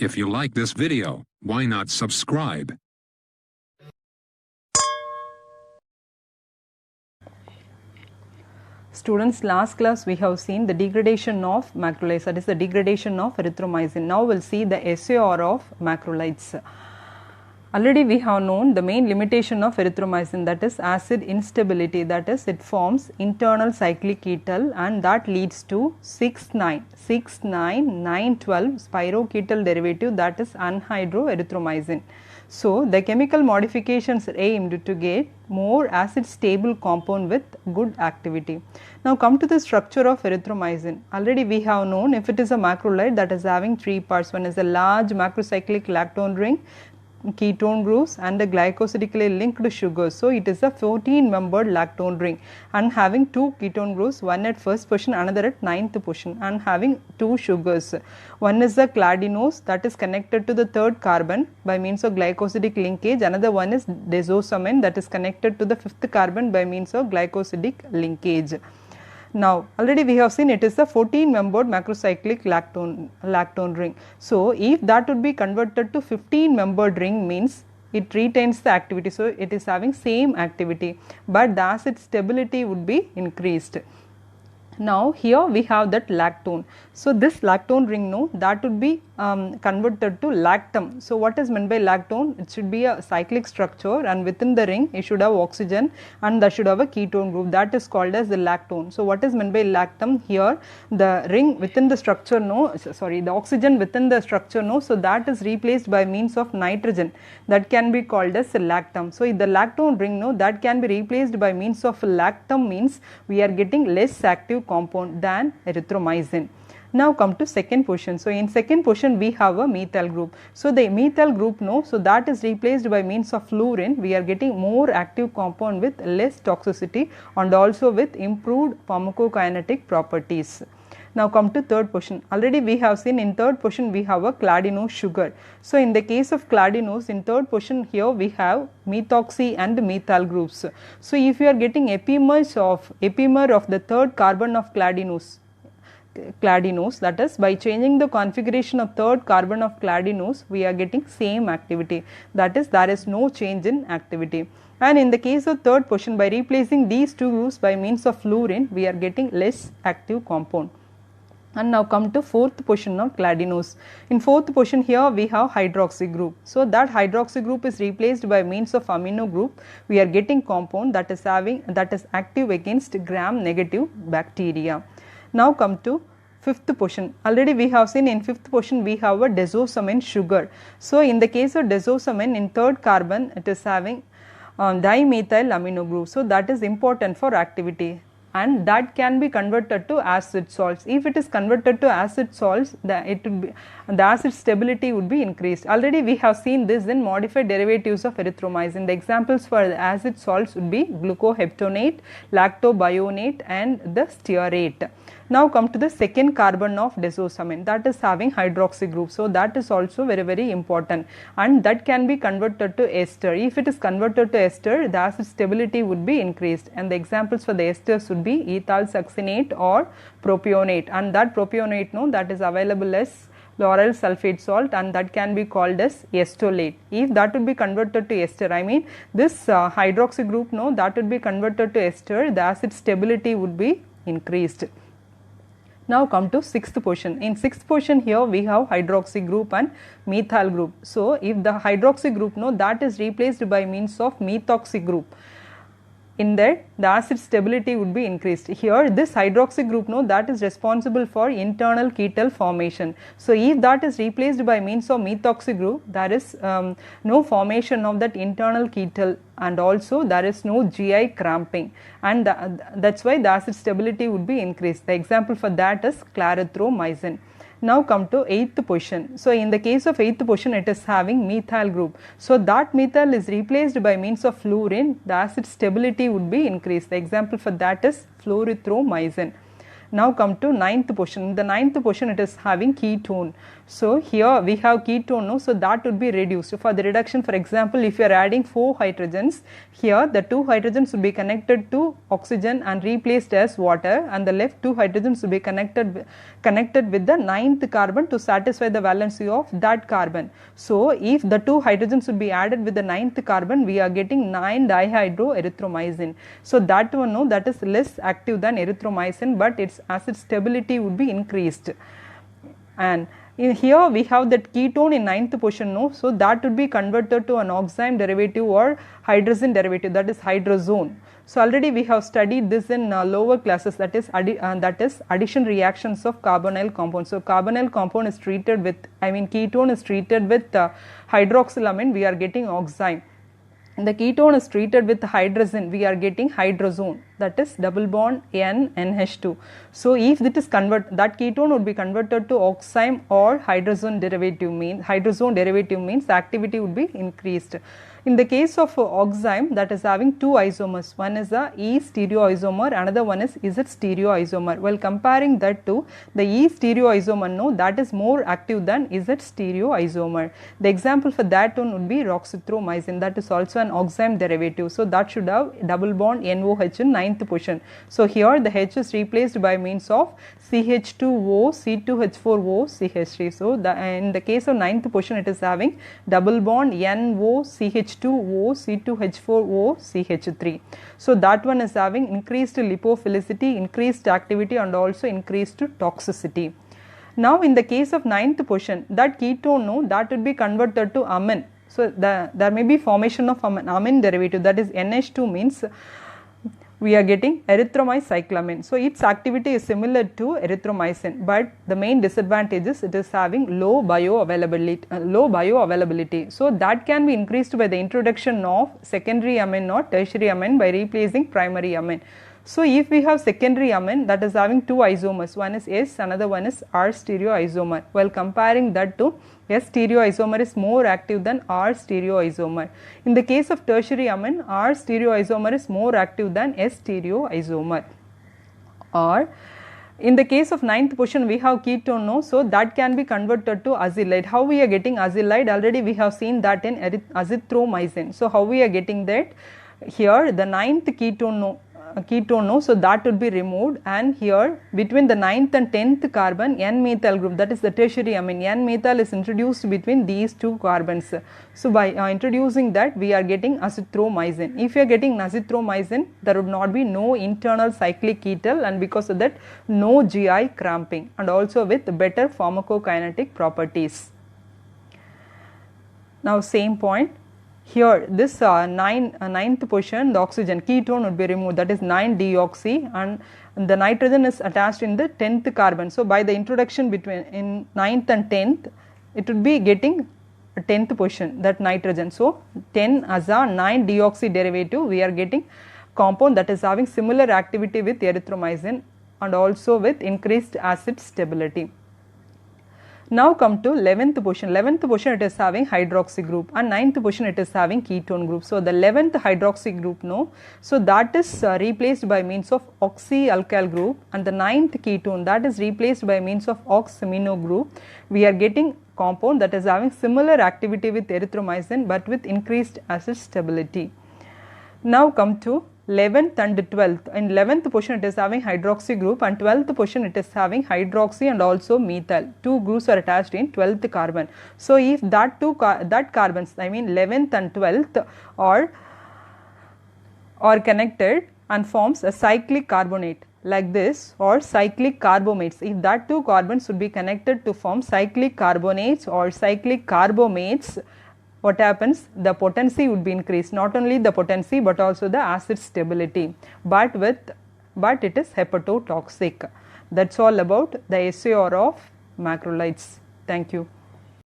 If you like this video, why not subscribe? Students, last class we have seen the degradation of macrolides, that is the degradation of erythromycin. Now we will see the SAR of macrolides. Already we have known the main limitation of erythromycin, that is acid instability, that is it forms internal cyclic ketal and that leads to 6,9 spiroketal derivative, that is anhydroerythromycin. So the chemical modifications are aimed to get more acid stable compound with good activity. Now come to the structure of erythromycin. Already we have known if it is a macrolide that is having three parts. One is a large macrocyclic lactone ring, ketone groups and a glycosidically linked sugars. So it is a 14-membered lactone ring and having two ketone groups, one at first position, another at ninth position, and having two sugars. One is the cladinose that is connected to the third carbon by means of glycosidic linkage. Another one is desosamine that is connected to the fifth carbon by means of glycosidic linkage. Now already we have seen it is a 14-membered macrocyclic lactone ring. So if that would be converted to 15-membered ring means it retains the activity. So it is having same activity but the acid stability would be increased. Now here we have that lactone. So this lactone ring, no, that would be converted to lactam. So what is meant by lactone? It should be a cyclic structure and within the ring it should have oxygen and that should have a ketone group, that is called as the lactone. So what is meant by lactam? Here the ring within the structure, no, sorry, the oxygen within the structure, no, so that is replaced by means of nitrogen, that can be called as lactam. So if the lactone ring, no, that can be replaced by means of lactam means we are getting less active compound than erythromycin. Now come to second position. So in second position we have a methyl group. So the methyl group, no, so that is replaced by means of fluorine. We are getting more active compound with less toxicity and also with improved pharmacokinetic properties. Now come to third position. Already we have seen in third position we have a cladinose sugar. So in the case of cladinose, in third position here we have methoxy and methyl groups. So if you are getting epimer of the third carbon of cladinose, that is by changing the configuration of third carbon of cladinose we are getting same activity, that is there is no change in activity. And in the case of third position, by replacing these two groups by means of fluorine we are getting less active compound. And now come to fourth position of cladinose. In fourth position here we have hydroxy group. So that hydroxy group is replaced by means of amino group. We are getting compound that is active against gram negative bacteria. Now come to fifth position. Already we have seen in fifth position we have a desosamine sugar. So in the case of desosamine, in third carbon it is having dimethyl amino group. So that is important for activity and that can be converted to acid salts. If it is converted to acid salts, the acid stability would be increased. Already we have seen this in modified derivatives of erythromycin. The examples for the acid salts would be glucoheptonate, lactobionate and the stearate. Now come to the second carbon of desosamine, that is having hydroxy group. So that is also very important and that can be converted to ester. If it is converted to ester, the acid stability would be increased and the examples for the esters would be ethyl succinate or propionate, and that propionate, no, that is available as lauryl sulfate salt and that can be called as estolate. If that would be converted to ester, I mean this hydroxy group, no, that would be converted to ester, the acid stability would be increased. Now come to sixth position. In sixth position here we have hydroxy group and methyl group. So if the hydroxy group, no, that is replaced by means of methoxy group, in that the acid stability would be increased. Here this hydroxy group, no, that is responsible for internal ketal formation. So if that is replaced by means of methoxy group, there is no formation of that internal ketal and also there is no GI cramping and that's why the acid stability would be increased. The example for that is clarithromycin. Now come to eighth position. So in the case of eighth position it is having methyl group. So that methyl is replaced by means of fluorine, the acid stability would be increased. The example for that is fluorithromycin. Now come to ninth position. In the ninth position it is having ketone. So here we have ketone, no? So that would be reduced. For the reduction, for example, if you are adding 4 hydrogens, here the 2 hydrogens will be connected to oxygen and replaced as water, and the left 2 hydrogens will be connected with the ninth carbon to satisfy the valency of that carbon. So if the 2 hydrogens would be added with the ninth carbon, we are getting 9-dihydroerythromycin. So that one, no, that is less active than erythromycin, but its acid stability would be increased. And here we have that ketone in ninth position, no? So that would be converted to an oxime derivative or hydrazine derivative, that is hydrazone. So already we have studied this in lower classes, that is addition reactions of carbonyl compounds. So carbonyl compound is treated with, ketone is treated with hydroxylamine, we are getting oxime. The ketone is treated with hydrazine, we are getting hydrazone, that is double bond NH2. So if it is that ketone would be converted to oxime or hydrazone derivative means the activity would be increased. In the case of oxime, that is having 2 isomers, one is a E stereoisomer, another one is Z stereoisomer. While comparing that to the E stereoisomer, no, that is more active than Z stereoisomer. The example for that one would be roxithromycin, that is also an oxime derivative. So that should have double bond NOH in ninth position. So here the H is replaced by means of CH2O, C2H4O, CH3. So in the case of ninth position, it is having double bond NO, CH2O, C2H4O, CH3. So that one is having increased lipophilicity, increased activity, and also increased toxicity. Now in the case of ninth position, that ketone, no, that would be converted to amine. So there may be formation of amine derivative, that is NH2 means we are getting erythromycyclamine. So its activity is similar to erythromycin, but the main disadvantage is it is having low bioavailability. So that can be increased by the introduction of secondary amine or tertiary amine by replacing primary amine. So if we have secondary amine that is having 2 isomers, one is S, another one is R stereoisomer. While comparing that to S stereoisomer is more active than R stereoisomer. In the case of tertiary amine, R stereoisomer is more active than S stereoisomer. Or in the case of ninth position, we have ketone, no, so that can be converted to azylide. How we are getting azylide? Already we have seen that in azithromycin. So how we are getting that? Here the ninth ketone, no, so that would be removed, and here between the 9th and 10th carbon N-methyl group, that is the tertiary amine, N-methyl is introduced between these 2 carbons. So by introducing that, we are getting azithromycin. If you are getting azithromycin, there would not be no internal cyclic ketal, and because of that no GI cramping, and also with better pharmacokinetic properties. Now same point. Here this ninth position, the oxygen ketone would be removed, that is 9-deoxy, and the nitrogen is attached in the 10th carbon. So by the introduction between in 9th and 10th, it would be getting a 10th position, that nitrogen. So 10 as a 9-deoxy derivative, we are getting compound that is having similar activity with erythromycin and also with increased acid stability. Now come to 11th position. 11th position, it is having hydroxy group, and 9th position it is having ketone group. So the 11th hydroxy group, no, so that is replaced by means of oxyalkyl group, and the 9th ketone, that is replaced by means of oxamino group. We are getting compound that is having similar activity with erythromycin but with increased acid stability. Now come to 11th and 12th. In 11th position it is having hydroxy group, and 12th position it is having hydroxy and also methyl. 2 groups are attached in 12th carbon. So if that carbons, 11th and 12th are connected and forms a cyclic carbonate like this, or cyclic carbomates. If that 2 carbons would be connected to form cyclic carbonates or cyclic carbomates, what happens? The potency would be increased. Not only the potency but also the acid stability. But it is hepatotoxic. That's all about the SAR of macrolides. Thank you.